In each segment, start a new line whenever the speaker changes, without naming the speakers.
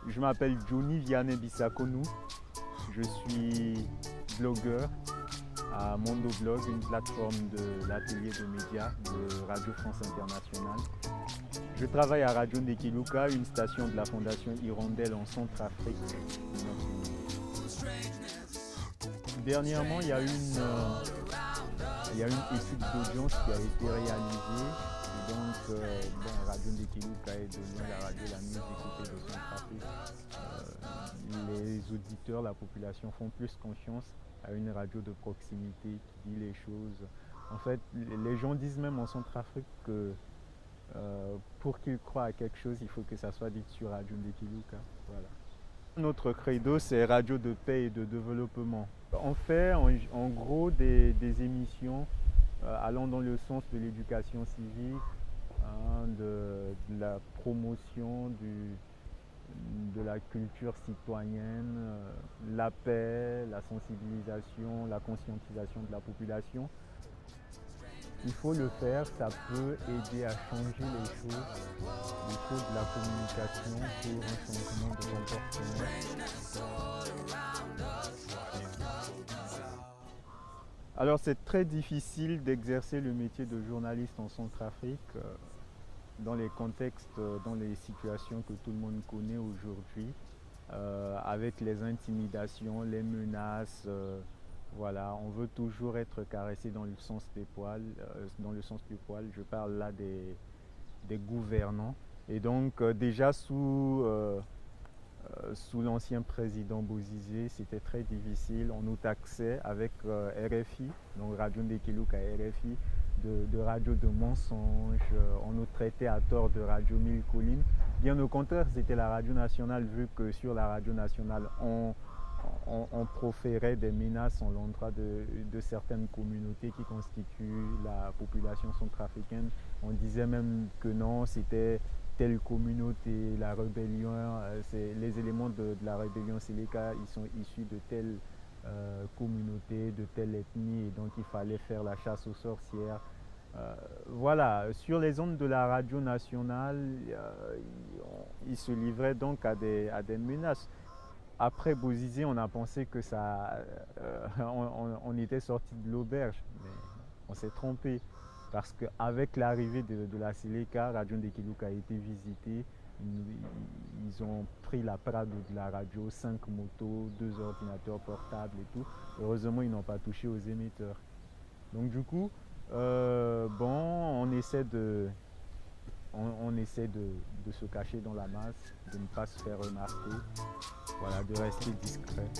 Je m'appelle Johnny Vianney Bissakonou. Je suis blogueur à Mondo Blog, une plateforme de l'atelier de médias de Radio France Internationale. Je travaille à Radio Ndekeluka, une station de la Fondation Hirondelle en Centrafrique. Dernièrement, il y a une étude d'audience qui a été réalisée. Et donc, Radio Ndekeluka est devenue la radio la mieux écoutée de Centrafrique. Les auditeurs, la population font plus confiance à une radio de proximité qui dit les choses. En fait, les gens disent même en Centrafrique que pour qu'ils croient à quelque chose, il faut que ça soit dit sur Radio Ndekeluka. Voilà. Notre credo, c'est radio de paix et de développement. On fait en gros des émissions allant dans le sens de l'éducation civique, de la promotion de la culture citoyenne, la paix, la sensibilisation, la conscientisation de la population. Il faut le faire, ça peut aider à changer les choses. Il faut de la communication pour un changement de comportement. Alors c'est très difficile d'exercer le métier de journaliste en Centrafrique dans les contextes, dans les situations que tout le monde connaît aujourd'hui, avec les intimidations, les menaces. Voilà, on veut toujours être caressé dans le sens des poils, Je parle là des gouvernants. Et donc déjà sous l'ancien président Bozizé, c'était très difficile. On nous taxait avec RFI, donc Radio Ndekeluka RFI, de radio de mensonges. On nous traitait à tort de Radio Mille Collines. Bien au contraire, c'était la radio nationale, vu que sur la radio nationale, on proférait des menaces en l'endroit de certaines communautés qui constituent la population centrafricaine. On disait même que non, c'était telle communauté, la rébellion, les éléments de la rébellion Séléka, ils sont issus de telle communauté, de telle ethnie, et donc il fallait faire la chasse aux sorcières. Voilà, sur les ondes de la radio nationale, ils se livraient donc à des menaces. Après Bozizé, on a pensé que on était sorti de l'auberge, mais on s'est trompé. Parce qu'avec l'arrivée de la Séléka, Radio Ndekeluka a été visitée. Ils ont pris la parade de la radio, 5 motos, 2 ordinateurs portables et tout. Heureusement, ils n'ont pas touché aux émetteurs. Donc du coup, on essaie de se cacher dans la masse, de ne pas se faire remarquer, voilà, de rester discret.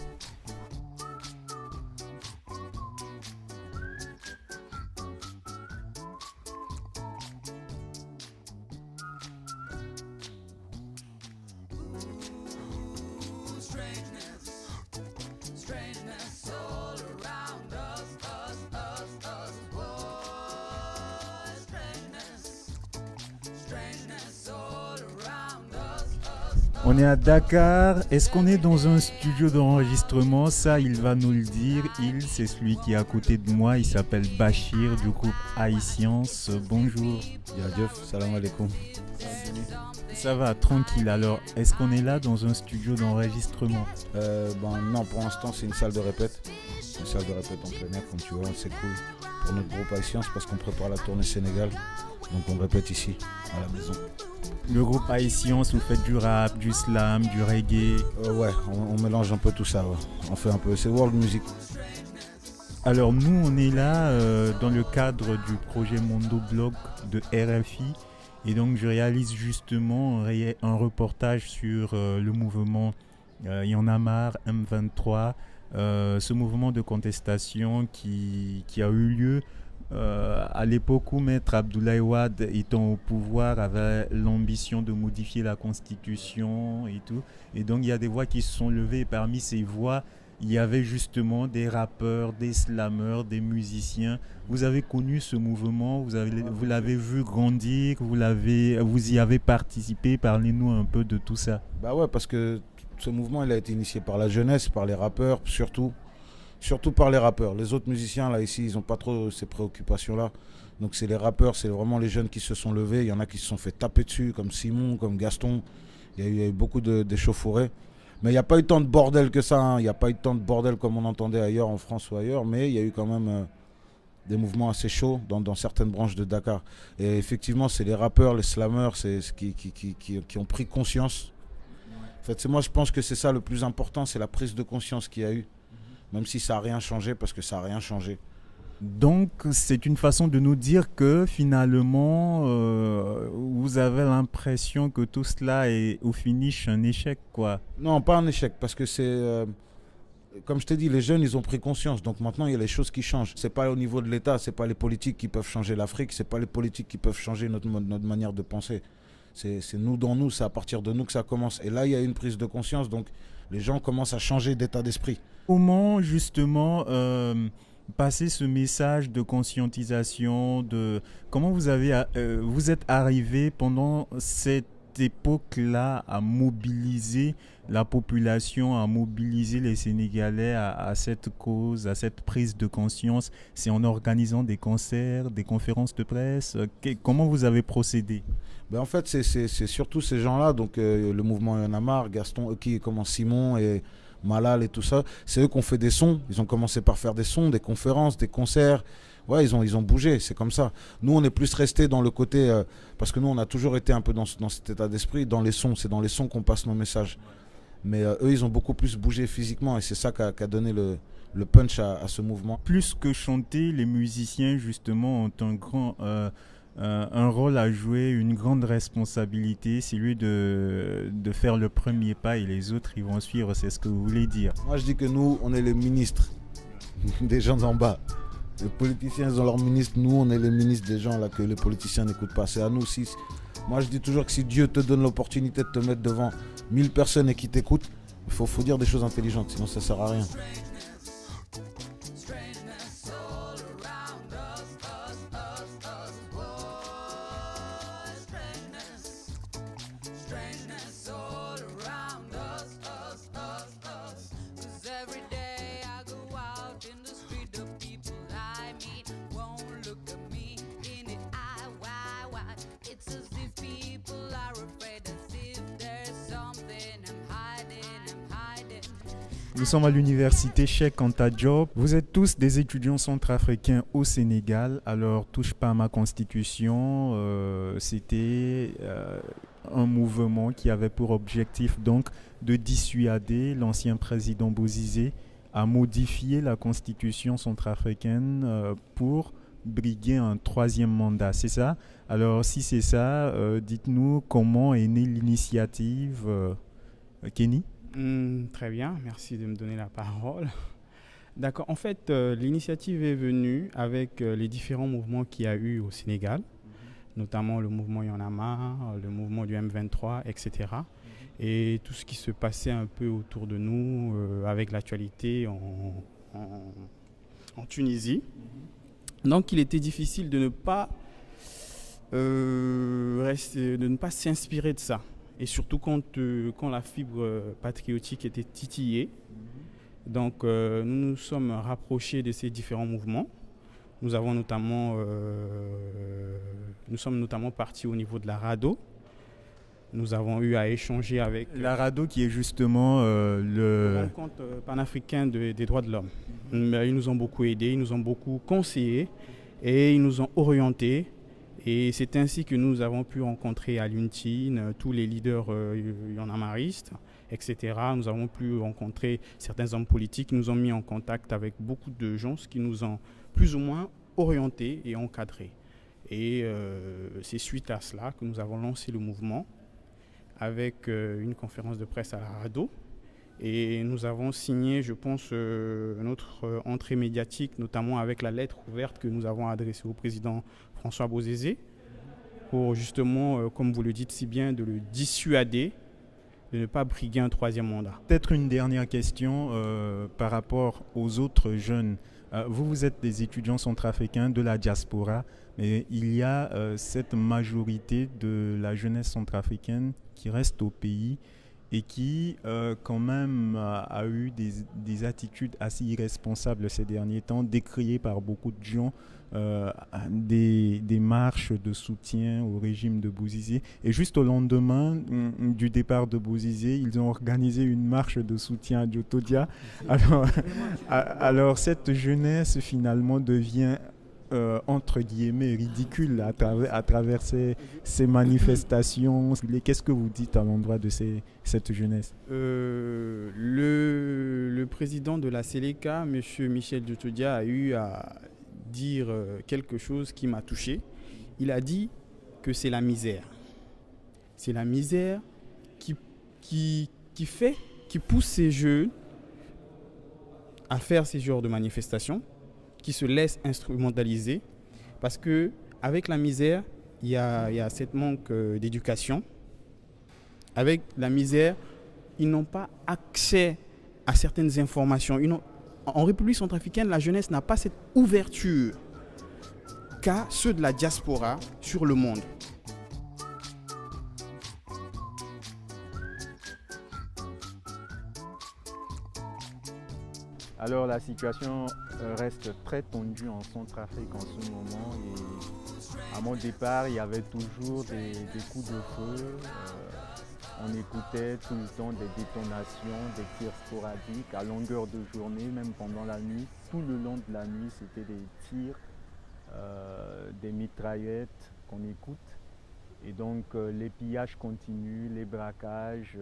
On est à Dakar. Est-ce qu'on est dans un studio d'enregistrement? Ça, il va nous le dire. C'est celui qui est à côté de moi. Il s'appelle Bachir du groupe iScience. Bonjour.
Yadiof, salam alaikum.
Ça va, tranquille. Alors, est-ce qu'on est là dans un studio d'enregistrement?
Non, pour l'instant, c'est une salle de répète. Une salle de répète en plein air, comme tu vois. C'est cool pour notre groupe iScience parce qu'on prépare la tournée Sénégal. Donc, on répète ici, à la maison.
Le groupe iScience, vous faites du rap, du slam, du reggae?
Ouais, on mélange un peu tout ça. Ouais. On fait un peu, c'est world music.
Alors nous, on est là dans le cadre du projet Mondo Blog de RFI. Et donc je réalise justement un reportage sur le mouvement Y'en a marre, M23. Ce mouvement de contestation qui a eu lieu à l'époque où Maître Abdoulaye Wade, étant au pouvoir, avait l'ambition de modifier la constitution et tout. Et donc il y a des voix qui se sont levées, et parmi ces voix, il y avait justement des rappeurs, des slameurs, des musiciens. Vous avez connu ce mouvement, vous l'avez vu grandir, vous y avez participé. Parlez-nous un peu de tout ça.
Bah ouais, parce que ce mouvement, il a été initié par la jeunesse, par les rappeurs, surtout par les rappeurs. Les autres musiciens, là, ici, ils n'ont pas trop ces préoccupations-là. Donc c'est les rappeurs, c'est vraiment les jeunes qui se sont levés. Il y en a qui se sont fait taper dessus, comme Simon, comme Gaston. Il y a eu beaucoup d'échauffourées. Mais il n'y a pas eu tant de bordel que ça. Hein. Il n'y a pas eu tant de bordel comme on entendait ailleurs en France ou ailleurs. Mais il y a eu quand même des mouvements assez chauds dans certaines branches de Dakar. Et effectivement, c'est les rappeurs, les slammers qui ont pris conscience. En fait, moi, je pense que c'est ça le plus important, c'est la prise de conscience qu'il y a eu. Même si ça n'a rien changé, parce que ça n'a rien changé.
Donc, c'est une façon de nous dire que finalement, vous avez l'impression que tout cela est au finish un échec, quoi.
Non, pas un échec, parce que c'est... comme je t'ai dit, les jeunes, ils ont pris conscience. Donc maintenant, il y a les choses qui changent. C'est pas au niveau de l'État, c'est pas les politiques qui peuvent changer l'Afrique, c'est pas les politiques qui peuvent changer notre manière de penser. C'est nous dans nous, c'est à partir de nous que ça commence. Et là, il y a une prise de conscience, donc les gens commencent à changer d'état d'esprit.
Comment justement passer ce message de conscientisation, comment vous êtes arrivé pendant cette époque-là à mobiliser la population, à mobiliser les Sénégalais à cette cause, à cette prise de conscience? C'est en organisant des concerts, des conférences de presse? Comment vous avez procédé?
En fait, c'est surtout ces gens-là, donc le mouvement Y'en a marre, Simon et Malal et tout ça, c'est eux qui ont fait des sons. Ils ont commencé par faire des sons, des conférences, des concerts. Ouais, ils ont bougé, c'est comme ça. Nous, on est plus resté dans le côté, parce que nous, on a toujours été un peu dans cet état d'esprit, dans les sons. C'est dans les sons qu'on passe nos messages. Mais eux, ils ont beaucoup plus bougé physiquement et c'est ça qui a donné le punch à ce mouvement.
Plus que chanter, les musiciens, justement, ont un rôle à jouer, une grande responsabilité, c'est lui de faire le premier pas et les autres, ils vont suivre, c'est ce que vous voulez dire.
Moi, je dis que nous, on est les ministres des gens en bas. Les politiciens, ils ont leurs ministres. Nous, on est les ministres des gens là que les politiciens n'écoutent pas. C'est à nous aussi. Moi, je dis toujours que si Dieu te donne l'opportunité de te mettre devant 1000 personnes et qui t'écoutent, il faut dire des choses intelligentes, sinon ça ne sert à rien.
Nous sommes à l'université Cheikh Anta Diop. Vous êtes tous des étudiants centrafricains au Sénégal. Alors, touche pas à ma constitution. C'était un mouvement qui avait pour objectif donc de dissuader l'ancien président Bozizé à modifier la constitution centrafricaine pour briguer un troisième mandat. C'est ça? Alors, si c'est ça, dites-nous comment est née l'initiative. Kenny?
Très bien, merci de me donner la parole. D'accord, en fait, l'initiative est venue avec les différents mouvements qu'il y a eu au Sénégal, notamment le mouvement Y'en a marre, le mouvement du M23, etc. Et tout ce qui se passait un peu autour de nous avec l'actualité en Tunisie. Donc, il était difficile de ne pas s'inspirer de ça. Et surtout quand la fibre patriotique était titillée. Donc nous nous sommes rapprochés de ces différents mouvements. Nous sommes notamment partis au niveau de la RADDHO. Nous avons eu à échanger avec...
La RADDHO qui est justement
le rencontre panafricain des droits de l'homme. Ils nous ont beaucoup aidés, ils nous ont beaucoup conseillés et ils nous ont orientés. Et c'est ainsi que nous avons pu rencontrer à l'UNTIN tous les leaders Y'en a marristes, etc. Nous avons pu rencontrer certains hommes politiques qui nous ont mis en contact avec beaucoup de gens, ce qui nous ont plus ou moins orientés et encadrés. Et c'est suite à cela que nous avons lancé le mouvement avec une conférence de presse à la RADDHO. Et nous avons signé, je pense, notre entrée médiatique, notamment avec la lettre ouverte que nous avons adressée au président François Bozizé, pour justement, comme vous le dites si bien, de le dissuader de ne pas briguer un troisième mandat.
Peut-être une dernière question par rapport aux autres jeunes. Vous êtes des étudiants centrafricains de la diaspora, mais il y a cette majorité de la jeunesse centrafricaine qui reste au pays et qui quand même a eu des attitudes assez irresponsables ces derniers temps, décriées par beaucoup de gens, des marches de soutien au régime de Bozizé. Et juste au lendemain du départ de Bozizé, ils ont organisé une marche de soutien à Jotodia. Alors cette jeunesse finalement devient entre guillemets ridicule à travers ces manifestations. Qu'est-ce que vous dites à l'endroit de cette jeunesse?
Le président de la Séléka, M. Michel Djotodia, a eu à dire quelque chose qui m'a touché. Il a dit que c'est la misère. C'est la misère qui pousse ces jeunes à faire ces genres de manifestations, qui se laissent instrumentaliser, parce que avec la misère, il y a cette manque d'éducation. Avec la misère, ils n'ont pas accès à certaines informations. En République centrafricaine, la jeunesse n'a pas cette ouverture qu'a ceux de la diaspora sur le monde.
Alors la situation reste très tendue en Centrafrique en ce moment et à mon départ il y avait toujours des coups de feu. On écoutait tout le temps des détonations, des tirs sporadiques à longueur de journée, même pendant la nuit. Tout le long de la nuit c'était des tirs, des mitraillettes qu'on écoute. Et donc les pillages continuent, les braquages.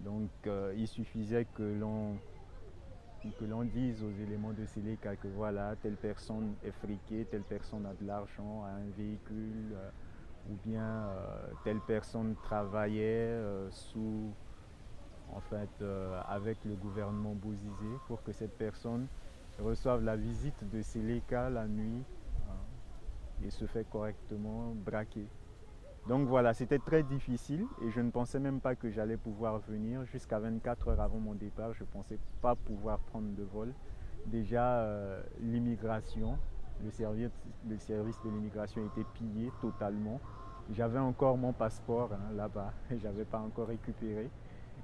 Donc il suffisait que l'on dise aux éléments de Séléka que voilà, telle personne est friquée, telle personne a de l'argent, a un véhicule, ou bien telle personne travaillait avec le gouvernement Bozizé pour que cette personne reçoive la visite de Séléka la nuit et se fait correctement braquer. Donc voilà, c'était très difficile et je ne pensais même pas que j'allais pouvoir venir. Jusqu'à 24 heures avant mon départ, je ne pensais pas pouvoir prendre de vol. Déjà, l'immigration, le service de l'immigration était pillé totalement. J'avais encore mon passeport là-bas, je n'avais pas encore récupéré.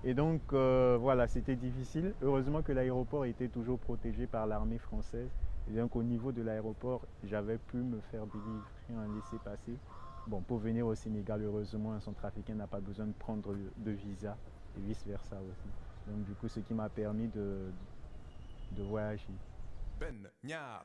Et donc voilà, c'était difficile. Heureusement que l'aéroport était toujours protégé par l'armée française. Et donc au niveau de l'aéroport, j'avais pu me faire délivrer un laissez-passer. Bon, pour venir au Sénégal, heureusement, un Centrafricain n'a pas besoin de prendre de visa et vice-versa aussi. Donc du coup, ce qui m'a permis de voyager. Ben Nyar.